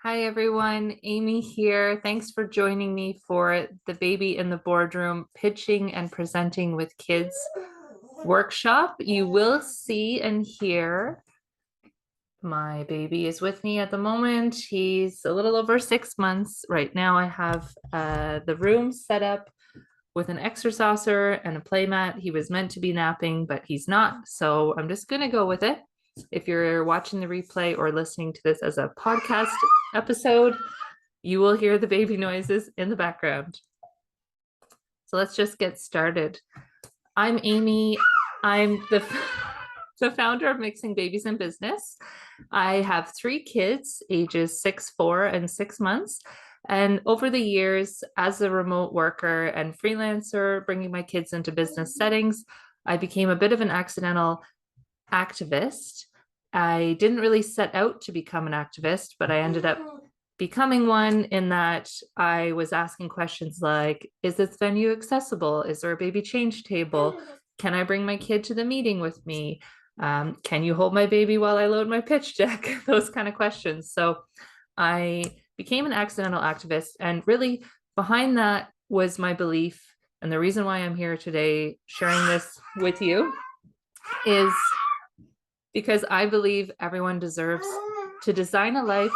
Hi everyone, Amy here. Thanks for joining me for the Baby in the Boardroom Pitching and Presenting with Kids workshop. You will see and hear my baby is with me at the moment. He's a little over 6 months. Right now I have the room set up with an exerciser and a play mat. He was meant to be napping, but he's not. So I'm just going to go with it. If you're watching the replay or listening to this as a podcast episode, you will hear the baby noises in the background. So let's just get started. I'm Amy. I'm the founder of Mixing Babies and Business. I have 3 kids, ages 6, 4, and 6 months. And over the years, as a remote worker and freelancer, bringing my kids into business settings, I became a bit of an accidental activist. I didn't really set out to become an activist, but I ended up becoming one in that I was asking questions like, is this venue accessible? Is there a baby change table? Can I bring my kid to the meeting with me? Can you hold my baby while I load my pitch deck? Those kind of questions. So I became an accidental activist, and really behind that was my belief. And the reason why I'm here today sharing this with you is because I believe everyone deserves to design a life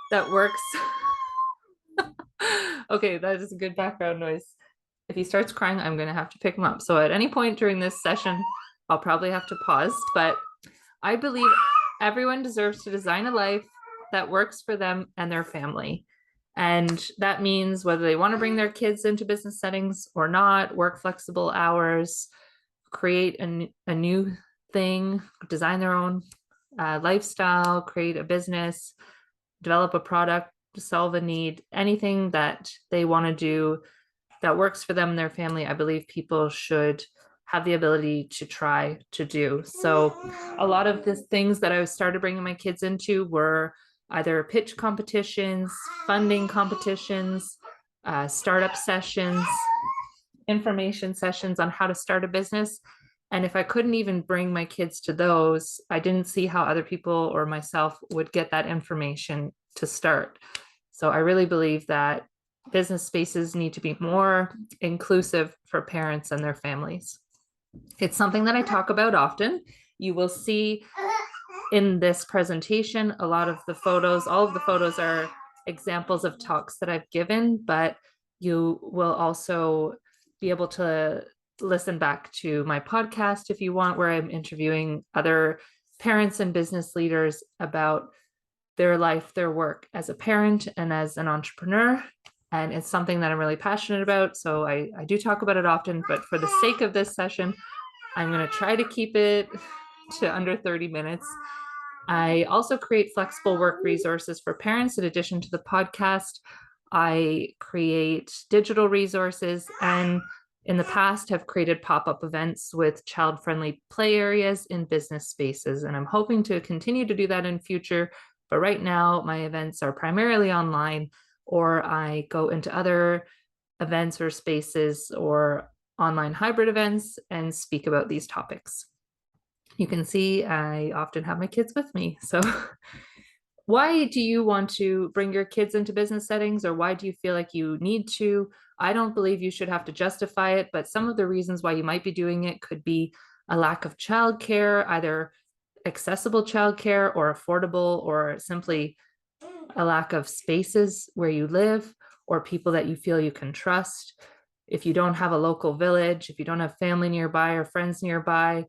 that works. Okay, that is a good background noise. If he starts crying, I'm going to have to pick him up. So at any point during this session, I'll probably have to pause. But I believe everyone deserves to design a life that works for them and their family. And that means whether they want to bring their kids into business settings or not, work flexible hours, create a new thing, design their own lifestyle, create a business, develop a product, solve a need, anything that they want to do that works for them and their family. I believe people should have the ability to try to do. So a lot of the things that I started bringing my kids into were either pitch competitions, funding competitions, startup sessions, information sessions on how to start a business. And if I couldn't even bring my kids to those, I didn't see how other people or myself would get that information to start. So I really believe that business spaces need to be more inclusive for parents and their families. It's something that I talk about often. You will see in this presentation, a lot of the photos, all of the photos are examples of talks that I've given, but you will also be able to listen back to my podcast if you want, where I'm interviewing other parents and business leaders about their life, their work as a parent and as an entrepreneur. And it's something that I'm really passionate about. So I do talk about it often, but for the sake of this session, I'm going to try to keep it to under 30 minutes. I also create flexible work resources for parents in addition to the podcast. I create digital resources and in the past have created pop-up events with child-friendly play areas in business spaces. And I'm hoping to continue to do that in future. But right now, my events are primarily online, or I go into other events or spaces or online hybrid events and speak about these topics. You can see I often have my kids with me. So why do you want to bring your kids into business settings, or why do you feel like you need to? I don't believe you should have to justify it, but some of the reasons why you might be doing it could be a lack of childcare, either accessible childcare or affordable, or simply a lack of spaces where you live or people that you feel you can trust. If you don't have a local village, if you don't have family nearby or friends nearby,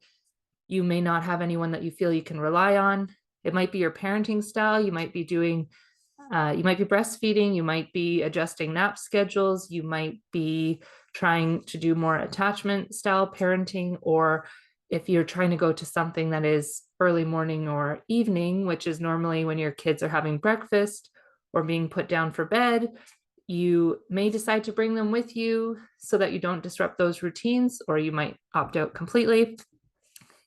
you may not have anyone that you feel you can rely on. It might be your parenting style. You might be breastfeeding. You might be adjusting nap schedules. You might be trying to do more attachment style parenting, or if you're trying to go to something that is early morning or evening, which is normally when your kids are having breakfast or being put down for bed, you may decide to bring them with you so that you don't disrupt those routines, or you might opt out completely.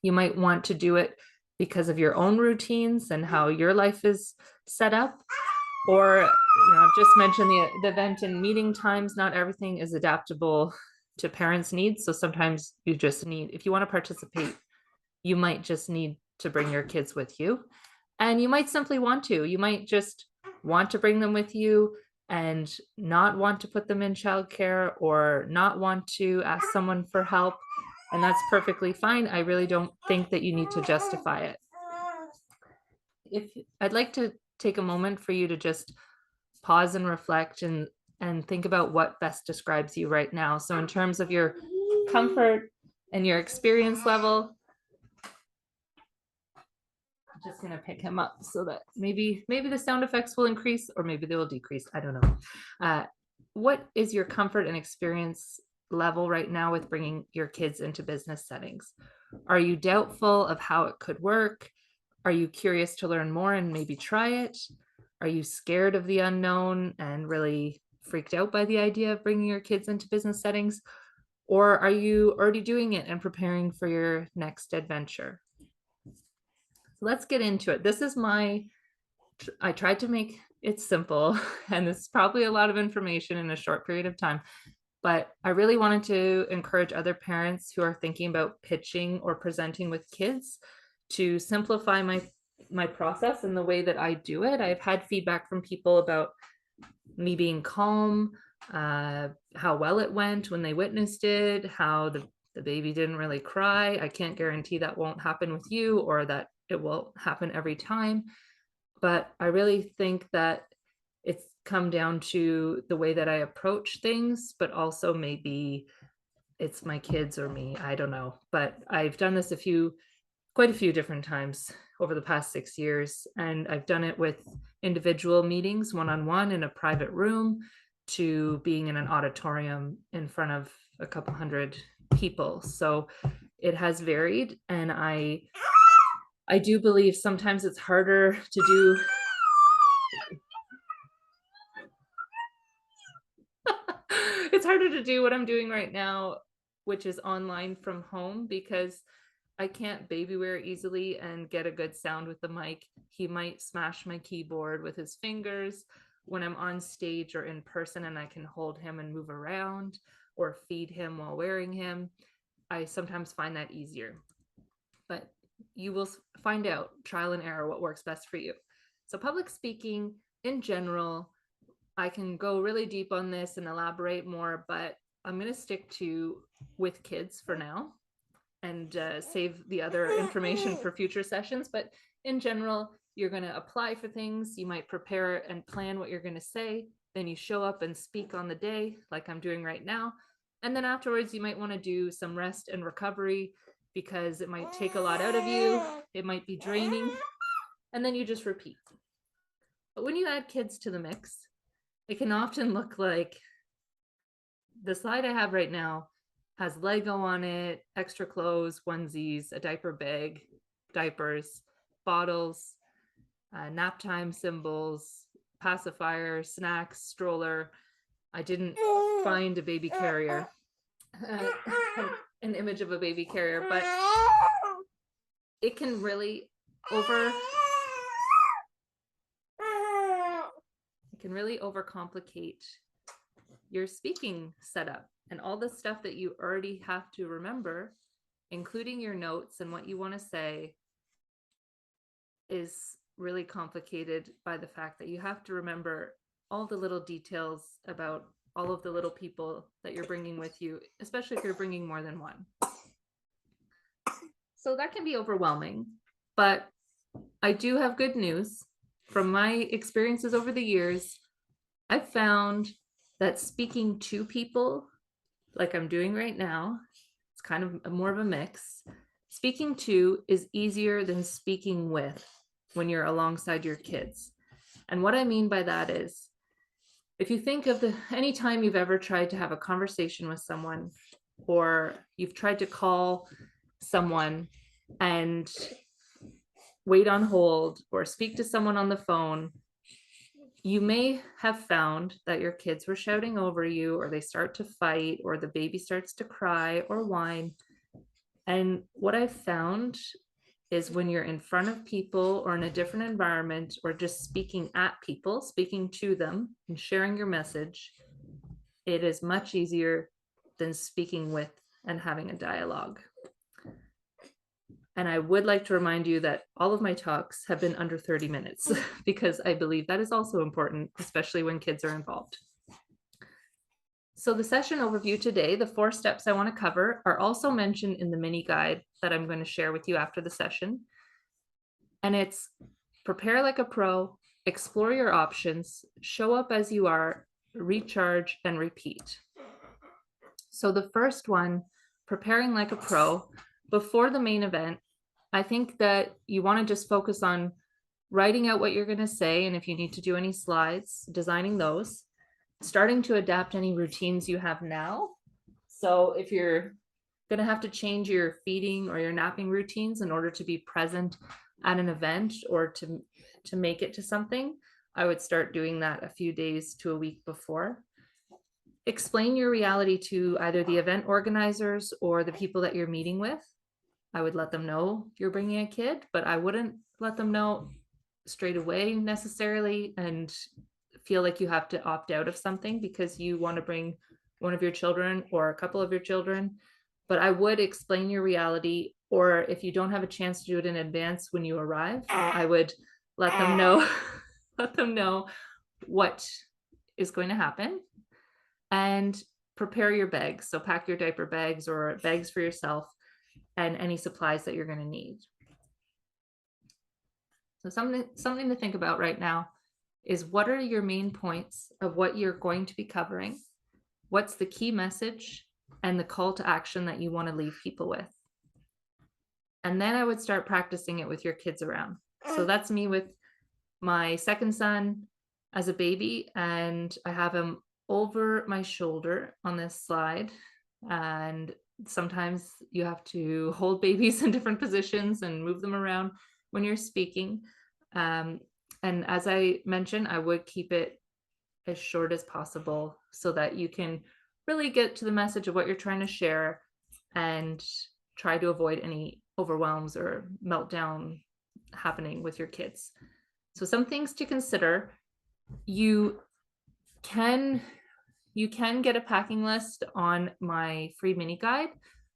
You might want to do it because of your own routines and how your life is set up. Or, I've just mentioned the event and meeting times. Not everything is adaptable to parents' needs. So sometimes you just need, if you want to participate, you might just need to bring your kids with you. And you might simply want to. You might just want to bring them with you and not want to put them in childcare or not want to ask someone for help. And that's perfectly fine. I really don't think that you need to justify it. I'd like to take a moment for you to just pause and reflect and think about what best describes you right now. So in terms of your comfort and your experience level, I'm just going to pick him up so that maybe the sound effects will increase or maybe they will decrease. I don't know. What is your comfort and experience level right now with bringing your kids into business settings? Are you doubtful of how it could work? Are you curious to learn more and maybe try it? Are you scared of the unknown and really freaked out by the idea of bringing your kids into business settings? Or are you already doing it and preparing for your next adventure? So let's get into it. I tried to make it simple, and this is probably a lot of information in a short period of time, but I really wanted to encourage other parents who are thinking about pitching or presenting with kids to simplify my process and the way that I do it. I've had feedback from people about me being calm, how well it went when they witnessed it, how the baby didn't really cry. I can't guarantee that won't happen with you or that it will happen every time. But I really think that it's come down to the way that I approach things, but also maybe it's my kids or me. I don't know. But I've done this quite a few different times over the past 6 years. And I've done it with individual meetings, one-on-one in a private room, to being in an auditorium in front of a couple hundred people. So it has varied. And I do believe sometimes it's harder to do. It's harder to do what I'm doing right now, which is online from home, because I can't baby wear easily and get a good sound with the mic. He might smash my keyboard with his fingers when I'm on stage or in person and I can hold him and move around or feed him while wearing him. I sometimes find that easier. But you will find out, trial and error, what works best for you. So public speaking in general, I can go really deep on this and elaborate more, but I'm going to stick to with kids for now and save the other information for future sessions. But in general, you're going to apply for things. You might prepare and plan what you're going to say. Then you show up and speak on the day, like I'm doing right now. And then afterwards, you might want to do some rest and recovery because it might take a lot out of you. It might be draining. And then you just repeat. But when you add kids to the mix, it can often look like the slide I have right now has Lego on it, extra clothes, onesies, a diaper bag, diapers, bottles, nap time symbols, pacifier, snacks, stroller. I didn't find a baby carrier, an image of a baby carrier, but it can really overcomplicate your speaking setup and all the stuff that you already have to remember, including your notes and what you want to say, is really complicated by the fact that you have to remember all the little details about all of the little people that you're bringing with you, especially if you're bringing more than one. So that can be overwhelming, but I do have good news. From my experiences over the years, I've found that speaking to people, like I'm doing right now, it's kind of more of a mix. Speaking to is easier than speaking with when you're alongside your kids. And what I mean by that is, if you think of any time you've ever tried to have a conversation with someone, or you've tried to call someone and wait on hold or speak to someone on the phone, you may have found that your kids were shouting over you, or they start to fight, or the baby starts to cry or whine. And what I've found is when you're in front of people or in a different environment, or just speaking at people, speaking to them and sharing your message, it is much easier than speaking with and having a dialogue. And I would like to remind you that all of my talks have been under 30 minutes because I believe that is also important, especially when kids are involved. So the session overview today, the 4 steps I want to cover are also mentioned in the mini guide that I'm going to share with you after the session. And it's prepare like a pro, explore your options, show up as you are, recharge, and repeat. So the first one, preparing like a pro, before the main event, I think that you want to just focus on writing out what you're going to say. And if you need to do any slides, designing those, starting to adapt any routines you have now. So if you're going to have to change your feeding or your napping routines in order to be present at an event or to make it to something, I would start doing that a few days to a week before. Explain your reality to either the event organizers or the people that you're meeting with. I would let them know you're bringing a kid, but I wouldn't let them know straight away necessarily and feel like you have to opt out of something because you want to bring one of your children or a couple of your children. But I would explain your reality, or if you don't have a chance to do it in advance when you arrive, I would let them know let them know what is going to happen. And prepare your bags. So pack your diaper bags or bags for yourself and any supplies that you're going to need. So something to think about right now is, what are your main points of what you're going to be covering? What's the key message and the call to action that you want to leave people with? And then I would start practicing it with your kids around. So that's me with my second son as a baby, and I have him over my shoulder on this slide. And sometimes you have to hold babies in different positions and move them around when you're speaking. And as I mentioned, I would keep it as short as possible so that you can really get to the message of what you're trying to share and try to avoid any overwhelms or meltdown happening with your kids. So some things to consider. You can get a packing list on my free mini guide,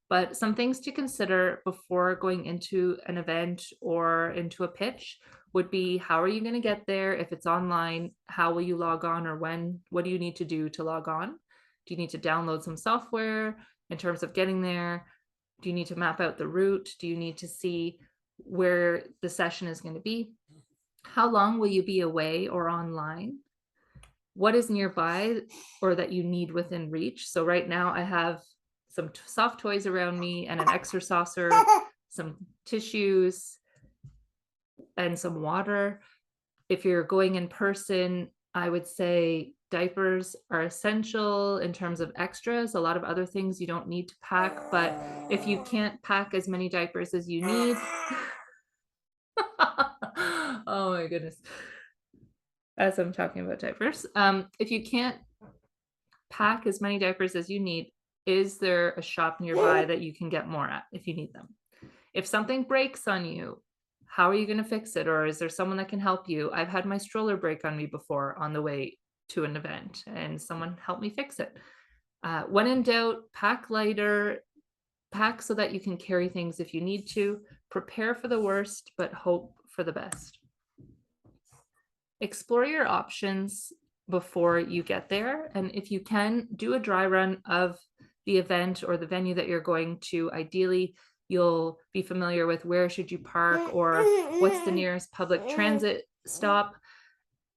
but some things to consider before going into an event or into a pitch would be, how are you going to get there? If it's online, how will you log on, or when? What do you need to do to log on? Do you need to download some software in terms of getting there? Do you need to map out the route? Do you need to see where the session is going to be? How long will you be away or online? What is nearby or that you need within reach? So right now I have some soft toys around me and an exercise saucer, some tissues, and some water. If you're going in person, I would say diapers are essential in terms of extras. A lot of other things you don't need to pack, but if you can't pack as many diapers as you need, oh my goodness. As I'm talking about diapers, if you can't pack as many diapers as you need, is there a shop nearby that you can get more at if you need them? If something breaks on you, how are you going to fix it? Or is there someone that can help you? I've had my stroller break on me before on the way to an event, and someone helped me fix it. When in doubt, pack lighter, pack so that you can carry things if you need to. Prepare for the worst, but hope for the best. Explore your options before you get there. And if you can, do a dry run of the event or the venue that you're going to. Ideally, you'll be familiar with where should you park or what's the nearest public transit stop.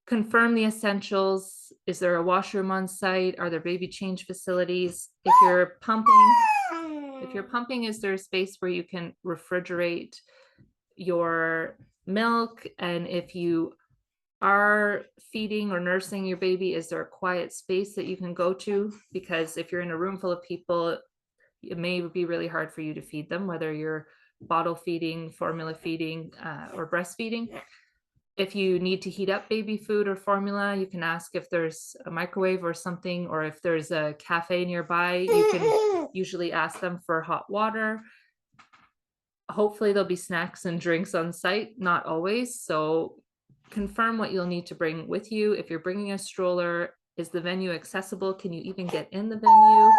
Confirm the essentials. Is there a washroom on site? Are there baby change facilities? If you're pumping, is there a space where you can refrigerate your milk? And if you are feeding or nursing your baby, is there a quiet space that you can go to? Because if you're in a room full of people, it may be really hard for you to feed them, whether you're bottle feeding, formula feeding, or breastfeeding. If you need to heat up baby food or formula, you can ask if there's a microwave or something, or if there's a cafe nearby, you can usually ask them for hot water. Hopefully there'll be snacks and drinks on site, not always. So confirm what you'll need to bring with you. If you're bringing a stroller, is the venue accessible? Can you even get in the venue?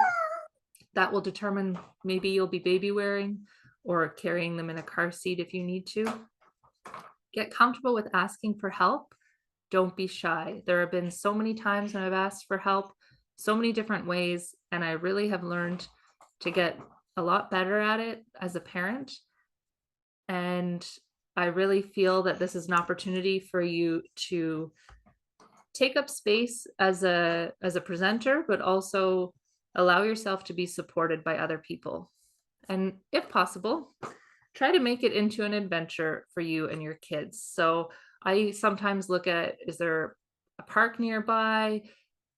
That will determine, maybe you'll be baby wearing, or carrying them in a car seat if you need to. Get comfortable with asking for help. Don't be shy. There have been so many times when I've asked for help, so many different ways, and I really have learned to get a lot better at it as a parent. And I really feel that this is an opportunity for you to take up space as a presenter, but also allow yourself to be supported by other people. And if possible, try to make it into an adventure for you and your kids. So I sometimes look at, is there a park nearby?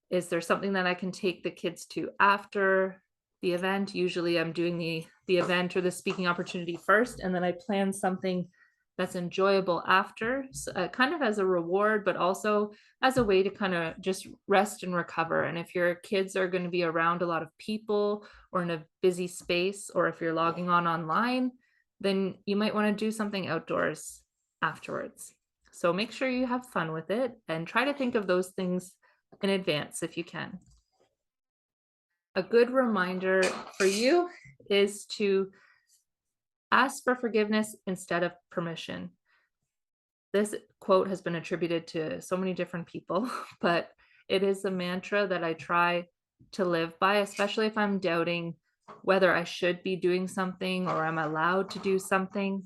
Is there something that I can take the kids to after the event? Usually I'm doing the event or the speaking opportunity first, and then I plan something that's enjoyable after, kind of as a reward, but also as a way to kind of just rest and recover. And if your kids are going to be around a lot of people or in a busy space, or if you're logging on online, then you might want to do something outdoors afterwards. So make sure you have fun with it and try to think of those things in advance if you can. A good reminder for you is to ask for forgiveness instead of permission. This quote has been attributed to so many different people, but it is a mantra that I try to live by, especially if I'm doubting whether I should be doing something or I'm allowed to do something.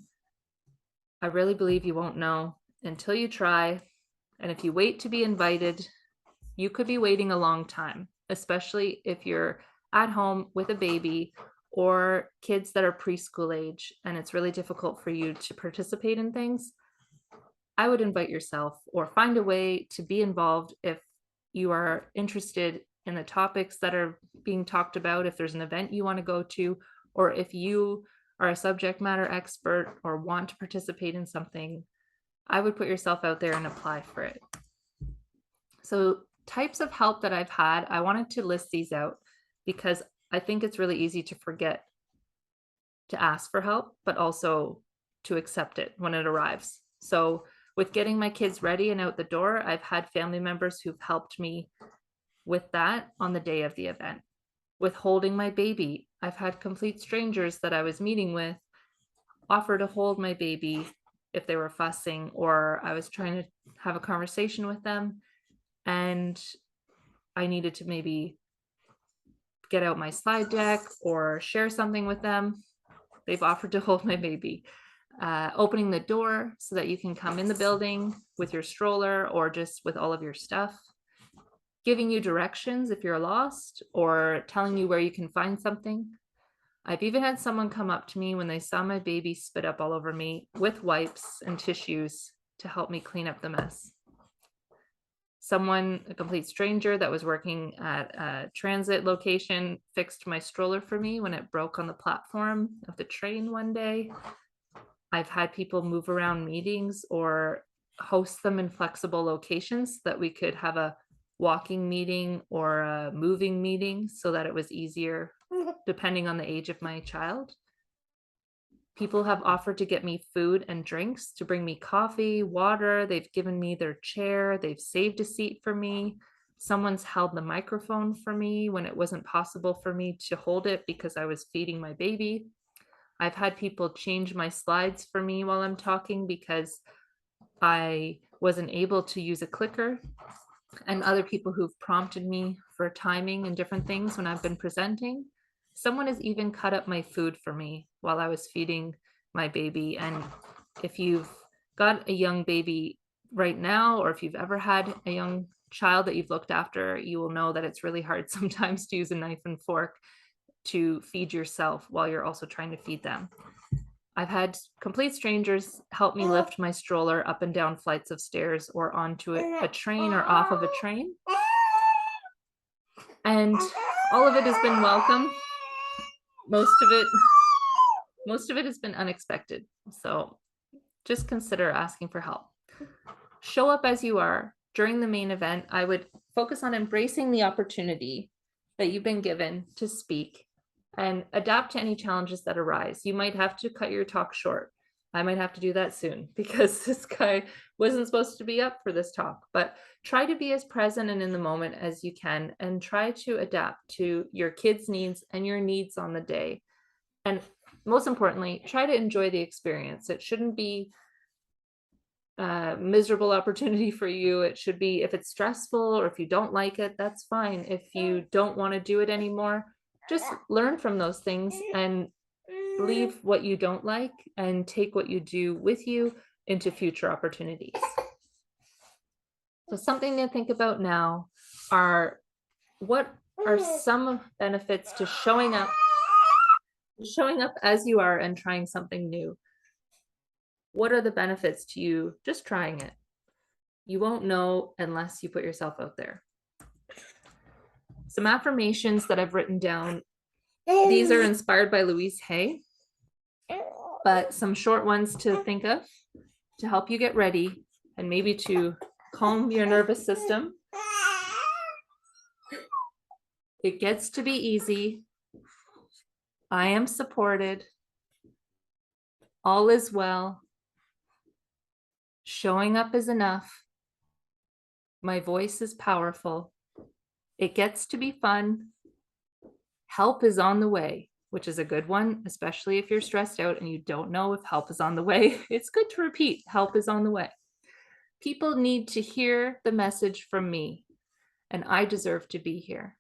I really believe you won't know until you try. And if you wait to be invited, you could be waiting a long time, especially if you're at home with a baby or kids that are preschool age and it's really difficult for you to participate in things. I would invite yourself or find a way to be involved if you are interested in the topics that are being talked about, if there's an event you want to go to, or if you are a subject matter expert or want to participate in something. I would put yourself out there and apply for it. So types of help that I've had, I wanted to list these out because I think it's really easy to forget to ask for help, but also to accept it when it arrives. So with getting my kids ready and out the door, I've had family members who've helped me with that on the day of the event. With holding my baby, I've had complete strangers that I was meeting with offer to hold my baby if they were fussing, or I was trying to have a conversation with them and I needed to maybe get out my slide deck or share something with them. They've offered to hold my baby. Opening the door so that you can come in the building with your stroller or just with all of your stuff. Giving you directions if you're lost or telling you where you can find something. I've even had someone come up to me when they saw my baby spit up all over me with wipes and tissues to help me clean up the mess. Someone, a complete stranger that was working at a transit location, fixed my stroller for me when it broke on the platform of the train one day. I've had people move around meetings or host them in flexible locations so that we could have a walking meeting or a moving meeting so that it was easier depending on the age of my child. People have offered to get me food and drinks, to bring me coffee, water. They've given me their chair. They've saved a seat for me. Someone's held the microphone for me when it wasn't possible for me to hold it because I was feeding my baby. I've had people change my slides for me while I'm talking because I wasn't able to use a clicker, and other people who've prompted me for timing and different things when I've been presenting. Someone has even cut up my food for me while I was feeding my baby. And if you've got a young baby right now, or if you've ever had a young child that you've looked after, you will know that it's really hard sometimes to use a knife and fork to feed yourself while you're also trying to feed them. I've had complete strangers help me lift my stroller up and down flights of stairs or onto a train or off of a train. And all of it has been welcome. Most of it has been unexpected. So just consider asking for help. Show up as you are. During the main event, I would focus on embracing the opportunity that you've been given to speak and adapt to any challenges that arise. You might have to cut your talk short. I might have to do that soon because this guy wasn't supposed to be up for this talk, but try to be as present and in the moment as you can and try to adapt to your kids' needs and your needs on the day. And most importantly, try to enjoy the experience. It shouldn't be a miserable opportunity for you. It should be, if it's stressful or if you don't like it, that's fine. If you don't want to do it anymore, just learn from those things and leave what you don't like and take what you do with you into future opportunities. So something to think about now are, what are some benefits to showing up as you are and trying something new? What are the benefits to you just trying it? You won't know unless you put yourself out there. Some affirmations that I've written down. These are inspired by Louise Hay, but some short ones to think of to help you get ready and maybe to calm your nervous system. It gets to be easy. I am supported. All is well. Showing up is enough. My voice is powerful. It gets to be fun. Help is on the way, which is a good one, especially if you're stressed out and you don't know if help is on the way. It's good to repeat, help is on the way. People need to hear the message from me, and I deserve to be here.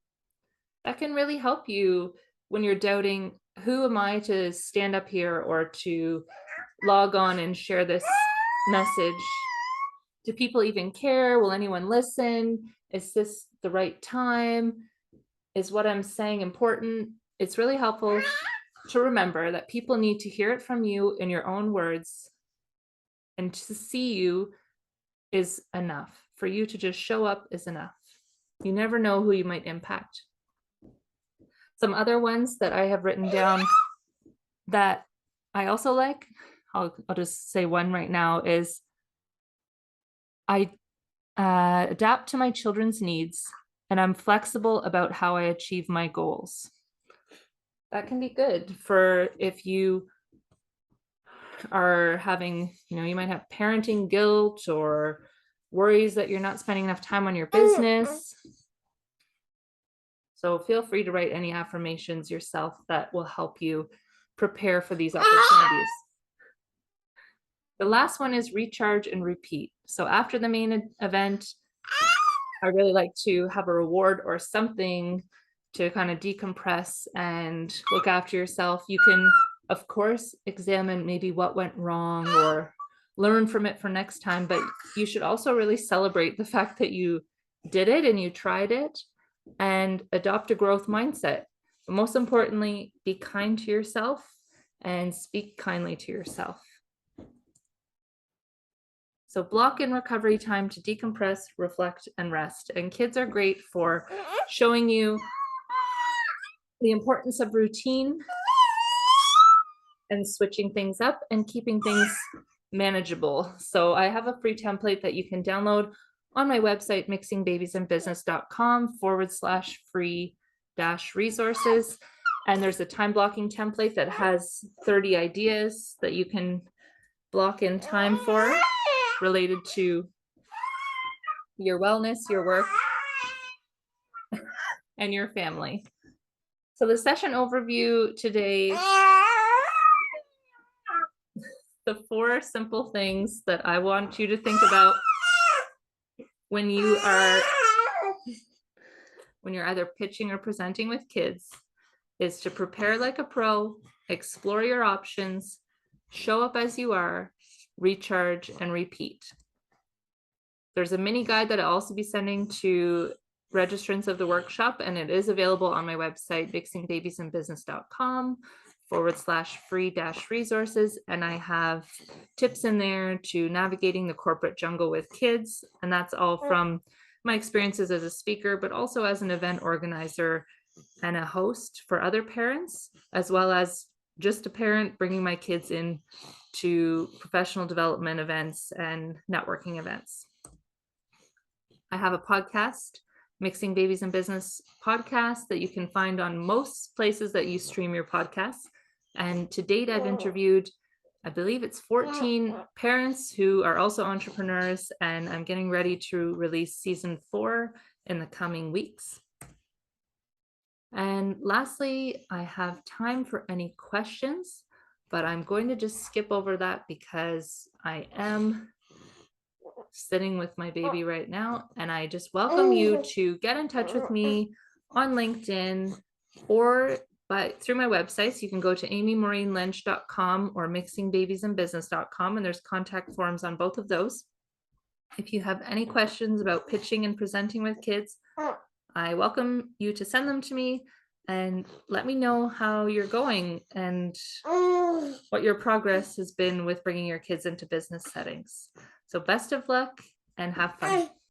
That can really help you when you're doubting, who am I to stand up here or to log on and share this message? Do people even care? Will anyone listen? Is this the right time? Is what I'm saying important? It's really helpful to remember that people need to hear it from you in your own words, and to see you is enough. For you to just show up is enough. You never know who you might impact. Some other ones that I have written down that I also like, I'll just say one right now, is I adapt to my children's needs, and I'm flexible about how I achieve my goals. That can be good for if you are having, you might have parenting guilt or worries that you're not spending enough time on your business. So feel free to write any affirmations yourself that will help you prepare for these opportunities. The last one is recharge and repeat. So after the main event, I really like to have a reward or something to kind of decompress and look after yourself. You can, of course, examine maybe what went wrong or learn from it for next time, but you should also really celebrate the fact that you did it and you tried it, and adopt a growth mindset. But most importantly, be kind to yourself and speak kindly to yourself. So block in recovery time to decompress, reflect, and rest. And kids are great for showing you the importance of routine and switching things up and keeping things manageable. So I have a free template that you can download on my website, mixingbabiesandbusiness.com/free-resources. And there's a time blocking template that has 30 ideas that you can block in time for related to your wellness, your work, and your family. So the session overview today, the 4 simple things that I want you to think about when you're either pitching or presenting with kids, is to prepare like a pro, explore your options, show up as you are, recharge, and repeat. There's a mini guide that I'll also be sending to registrants of the workshop, and it is available on my website, mixingbabiesandbusiness.com/free-resources. And I have tips in there to navigating the corporate jungle with kids. And that's all from my experiences as a speaker, but also as an event organizer and a host for other parents, as well as just a parent bringing my kids in to professional development events and networking events. I have a podcast, Mixing Babies and Business podcast, that you can find on most places that you stream your podcasts. And to date, I've interviewed, I believe it's 14 parents who are also entrepreneurs, and I'm getting ready to release season 4 in the coming weeks. And lastly, I have time for any questions. but I'm going to just skip over that because I am sitting with my baby right now. And I just welcome you to get in touch with me on LinkedIn or through my websites. You can go to amymoreenlynch.com or mixingbabiesandbusiness.com, and there's contact forms on both of those. If you have any questions about pitching and presenting with kids, I welcome you to send them to me and let me know how you're going and what your progress has been with bringing your kids into business settings. So best of luck and have fun.